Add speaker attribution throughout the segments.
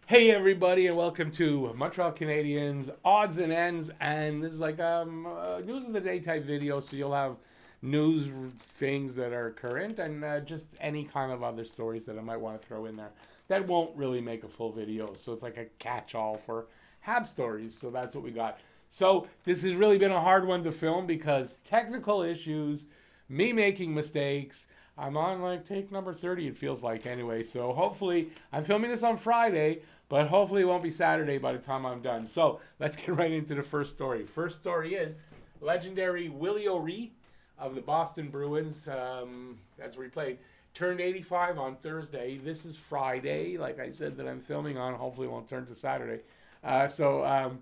Speaker 1: Hey everybody, and welcome to Montreal Canadiens odds and ends. And this is like news of the day type video, so you'll have news things that are current and just any kind of other stories that I might want to throw in there. That won't really make a full video, so it's like a catch-all for Habs stories. So that's what we got. So this has really been a hard one to film because technical issues, me making mistakes. I'm on like take number 30, it feels like anyway. So hopefully, I'm filming this on Friday, but hopefully it won't be Saturday by the time I'm done. So let's get right into the first story. First story is legendary Willie O'Ree of the Boston Bruins, that's where he played, turned 85 on Thursday. This is Friday, like I said, that I'm filming on. Hopefully it won't turn to Saturday. October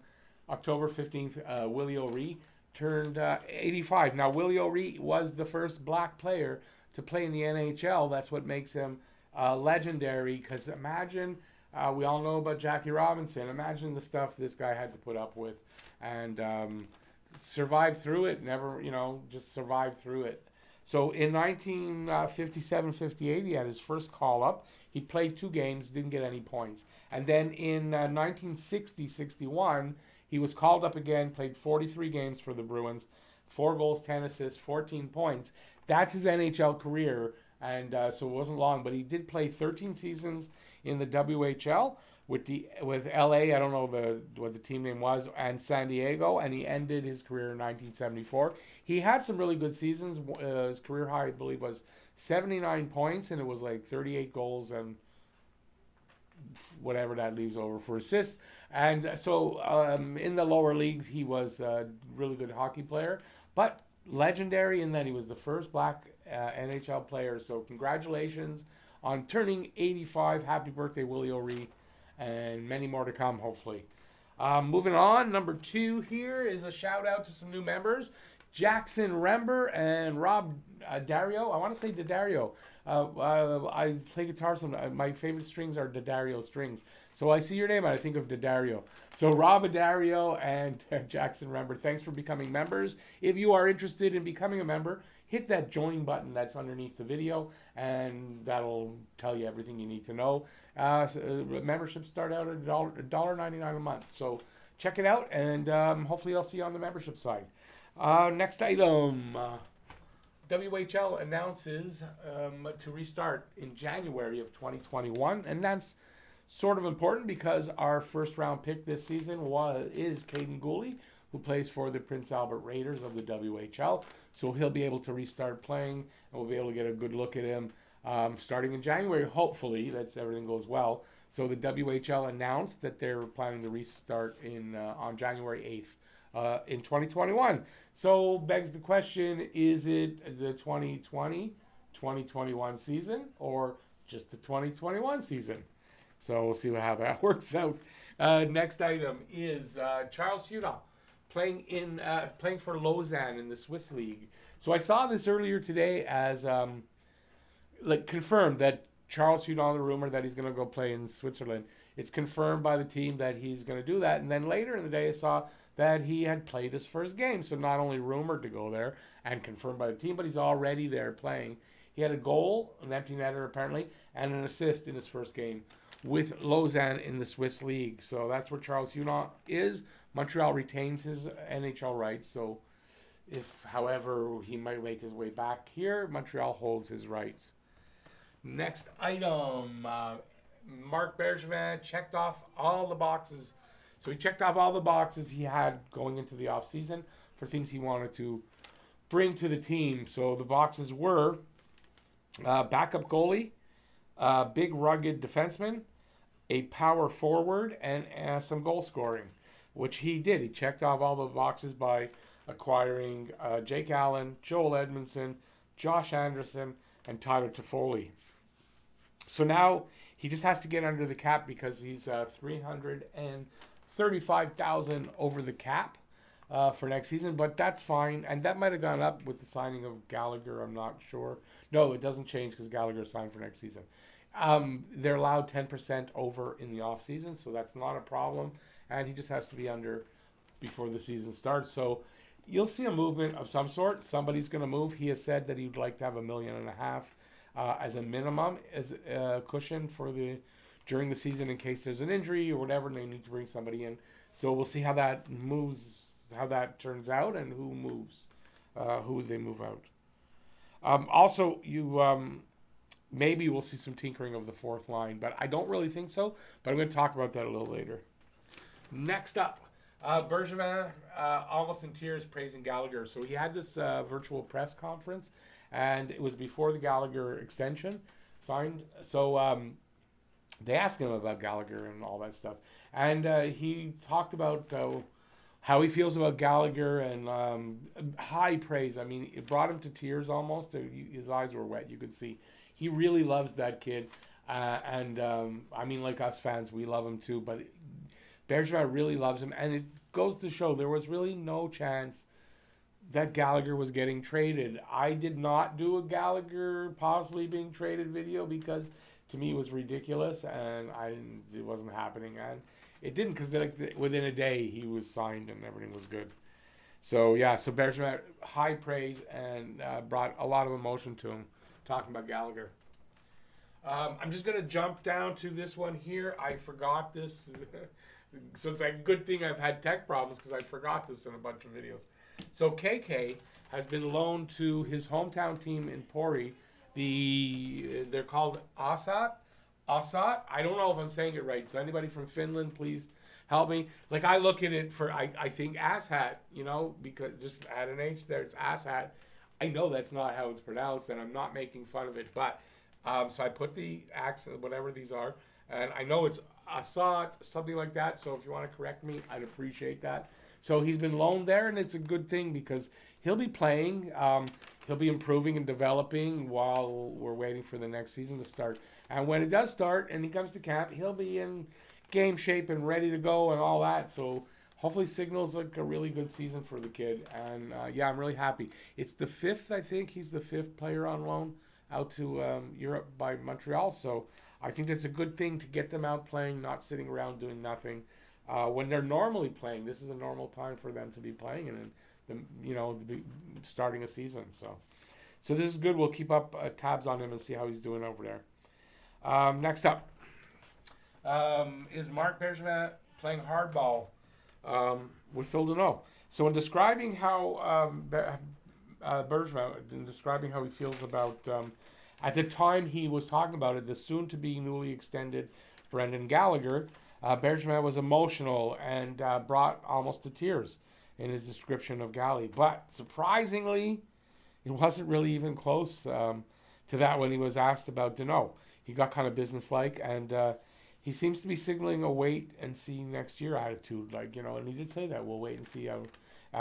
Speaker 1: 15th, Willie O'Ree turned 85. Now, Willie O'Ree was the first black player to play in the NHL. That's what makes him legendary. Because imagine, we all know about Jackie Robinson. Imagine the stuff this guy had to put up with and survived through it. Never, just survived through it. So in 1957-58, he had his first call up. He played 2 games, didn't get any points. And then in 1960-61, he was called up again, played 43 games for the Bruins, 4 goals, 10 assists, 14 points. That's his NHL career, and so it wasn't long. But he did play 13 seasons in the WHL with LA. I don't know what the team name was, and San Diego, and he ended his career in 1974. He had some really good seasons. His career high, I believe, was 79 points, and it was like 38 goals and whatever that leaves over for assists. And so in the lower leagues, he was a really good hockey player, but legendary in that he was the first black NHL player. So congratulations on turning 85. Happy birthday, Willie O'Ree, and many more to come, hopefully. Moving on, number 2 here is a shout out to some new members. Jackson Rember and Rob Dario. I want to say Daddario. I play guitar. My favorite strings are Daddario strings. So I see your name and I think of Daddario. So Rob Dario and Jackson Rember, thanks for becoming members. If you are interested in becoming a member, hit that join button that's underneath the video, and that'll tell you everything you need to know. Memberships start out at $1.99 a month. So check it out, and hopefully I'll see you on the membership side. Next item. WHL announces to restart in January of 2021, and that's sort of important because our first round pick this season is Caden Gooley, who plays for the Prince Albert Raiders of the WHL. So he'll be able to restart playing, and we'll be able to get a good look at him starting in January. Hopefully, that's everything goes well. So the WHL announced that they're planning to restart on January 8th. In 2021. So begs the question, is it the 2020-2021 season or just the 2021 season? So we'll see how that works out. Next item is Charles Hudon playing for Lausanne in the Swiss League. So I saw this earlier today as confirmed that Charles Hudon, the rumor that he's going to go play in Switzerland, it's confirmed by the team that he's going to do that. And then later in the day I saw that he had played his first game. So not only rumored to go there and confirmed by the team, but he's already there playing. He had a goal, an empty netter apparently, and an assist in his first game with Lausanne in the Swiss League. So that's where Charles Hudon is. Montreal retains his NHL rights. So if, however, he might make his way back here, Montreal holds his rights. Next item. Marc Bergevin checked off all the boxes. So he checked off all the boxes he had going into the offseason for things he wanted to bring to the team. So the boxes were backup goalie, big rugged defenseman, a power forward, and some goal scoring, which he did. He checked off all the boxes by acquiring Jake Allen, Joel Edmondson, Josh Anderson, and Tyler Toffoli. So now he just has to get under the cap because he's 335,000 over the cap for next season, but that's fine. And that might have gone up with the signing of Gallagher. I'm not sure. No, it doesn't change because Gallagher signed for next season. They're allowed 10% over in the off season, so that's not a problem. And he just has to be under before the season starts. So you'll see a movement of some sort. Somebody's going to move. He has said that he'd like to have $1.5 million as a minimum as a cushion for the during the season in case there's an injury or whatever, and they need to bring somebody in. So we'll see how that moves, how that turns out, and who moves, who they move out. Also, maybe we'll see some tinkering of the fourth line, but I don't really think so. But I'm going to talk about that a little later. Next up, Bergevin almost in tears praising Gallagher. So he had this virtual press conference, and it was before the Gallagher extension signed. So they asked him about Gallagher and all that stuff. And he talked about how he feels about Gallagher and high praise. I mean, it brought him to tears almost. His eyes were wet, you could see. He really loves that kid. And I mean, like us fans, we love him too. But Bergevin really loves him. And it goes to show there was really no chance that Gallagher was getting traded. I did not do a Gallagher possibly being traded video because to me it was ridiculous and it wasn't happening. And it didn't because within a day he was signed and everything was good. So yeah, so Bergevin, high praise and brought a lot of emotion to him talking about Gallagher. I'm just going to jump down to this one here. I forgot this. So it's a good thing I've had tech problems because I forgot this in a bunch of videos. So KK has been loaned to his hometown team in Pori. They're called Assat. Assat. I don't know if I'm saying it right. So anybody from Finland, please help me. Like I look at it for I think Assat, because just add an H there. It's Assat. I know that's not how it's pronounced, and I'm not making fun of it. But so I put the accent, whatever these are, and I know it's Assat, something like that. So if you want to correct me, I'd appreciate that. So he's been loaned there, and it's a good thing because he'll be playing. He'll be improving and developing while we're waiting for the next season to start. And when it does start and he comes to camp, he'll be in game shape and ready to go and all that. So hopefully signals like a really good season for the kid. And yeah, I'm really happy. It's the fifth, I think. He's the fifth player on loan out to Europe by Montreal. So I think that's a good thing to get them out playing, not sitting around doing nothing. When they're normally playing, this is a normal time for them to be playing and to be starting a season. So this is good. We'll keep up tabs on him and see how he's doing over there. Next up is Marc Bergevin playing hardball with Phil Danault. So in describing how Bergevin, in describing how he feels about, at the time he was talking about it, the soon-to-be newly extended Brendan Gallagher, Bergevin was emotional and brought almost to tears in his description of Gally. But surprisingly, it wasn't really even close to that when he was asked about Danault. He got kind of businesslike, and he seems to be signaling a wait and see next year attitude. And he did say that. We'll wait and see how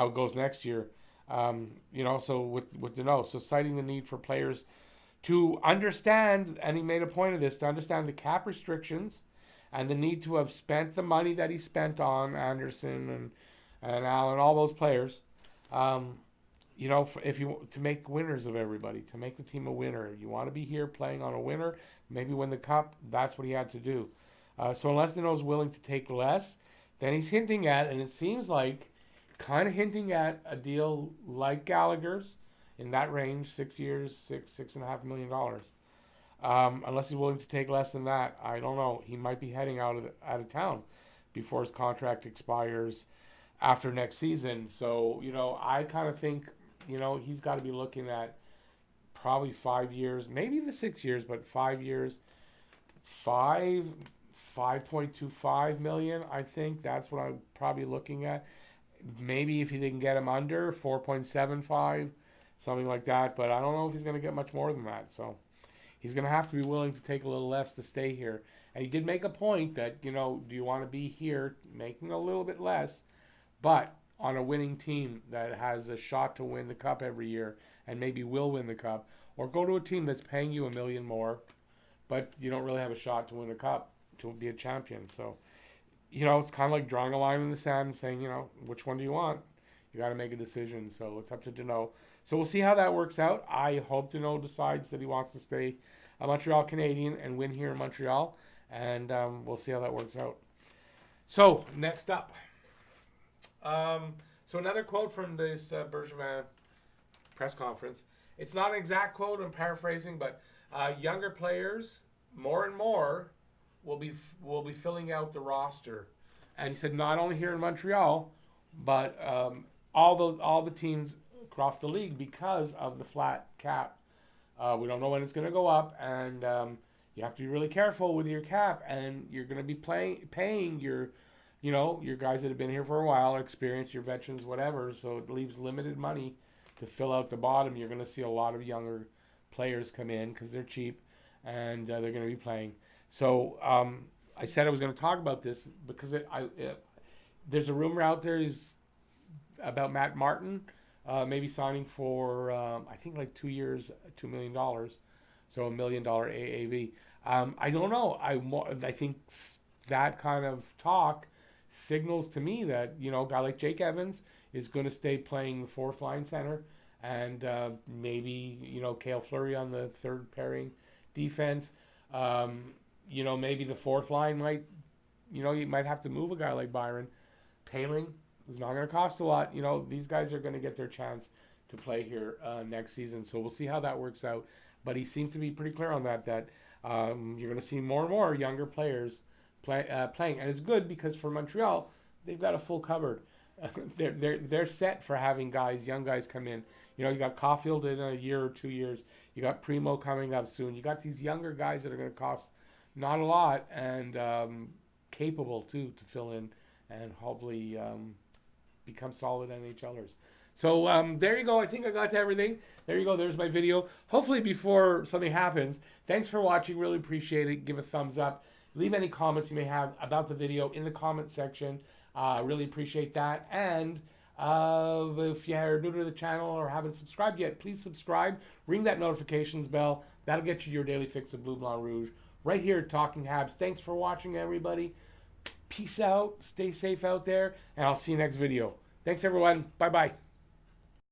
Speaker 1: it goes next year. So with Danault. So citing the need for players to understand, and he made a point of this, to understand the cap restrictions and the need to have spent the money that he spent on Anderson and Allen, all those players, if you to make winners of everybody, to make the team a winner. You want to be here playing on a winner, maybe win the cup. That's what he had to do. So unless Danault's willing to take less, then he's hinting at, and it seems like kind of hinting at a deal like Gallagher's in that range, 6 years, $6.5 million. Unless he's willing to take less than that, I don't know. He might be heading out of town before his contract expires after next season. So, I kind of think, he's got to be looking at probably 5 years, maybe the 6 years, but 5 years, 5.25 million. I think that's what I'm probably looking at. Maybe if he can get him under 4.75, something like that. But I don't know if he's going to get much more than that. So he's going to have to be willing to take a little less to stay here. And he did make a point that, do you want to be here making a little bit less, but on a winning team that has a shot to win the cup every year and maybe will win the cup, or go to a team that's paying you $1 million more, but you don't really have a shot to win the cup, to be a champion. So, it's kind of like drawing a line in the sand and saying, which one do you want? You got to make a decision. So it's up to Danault. So we'll see how that works out. I hope Danault decides that he wants to stay a Montreal Canadien and win here in Montreal. And we'll see how that works out. So next up. So another quote from this Bergevin press conference. It's not an exact quote, I'm paraphrasing, but younger players more and more we'll be filling out the roster, and he said not only here in Montreal, but all the teams across the league because of the flat cap. We don't know when it's going to go up, and you have to be really careful with your cap, and you're going to be paying your, your guys that have been here for a while, experienced, your veterans, whatever. So it leaves limited money to fill out the bottom. You're going to see a lot of younger players come in because they're cheap, and they're going to be playing. So I said I was going to talk about this because there's a rumor out there about Matt Martin maybe signing for I think like 2 years, $2 million, so $1 million AAV. I don't know. I think that kind of talk signals to me that a guy like Jake Evans is going to stay playing the fourth line center, and maybe Cale Fleury on the third pairing defense. Maybe the fourth line might, you might have to move a guy like Byron. Paling is not going to cost a lot. These guys are going to get their chance to play here next season. So we'll see how that works out. But he seems to be pretty clear on that you're going to see more and more younger players playing. And it's good because for Montreal, they've got a full cupboard. They're set for having young guys come in. You got Caulfield in a year or 2 years. You got Primo coming up soon. You got these younger guys that are going to cost not a lot and capable too to fill in and hopefully become solid NHLers. So there you go. I think I got to everything. There you go. There's my video. Hopefully before something happens. Thanks for watching. Really appreciate it. Give a thumbs up. Leave any comments you may have about the video in the comment section. Really appreciate that. And if you're new to the channel or haven't subscribed yet, please subscribe. Ring that notifications bell. That'll get you your daily fix of Blue Blanc Rouge. Right here at Talking Habs. Thanks for watching, everybody. Peace out. Stay safe out there. And I'll see you next video. Thanks, everyone. Bye-bye.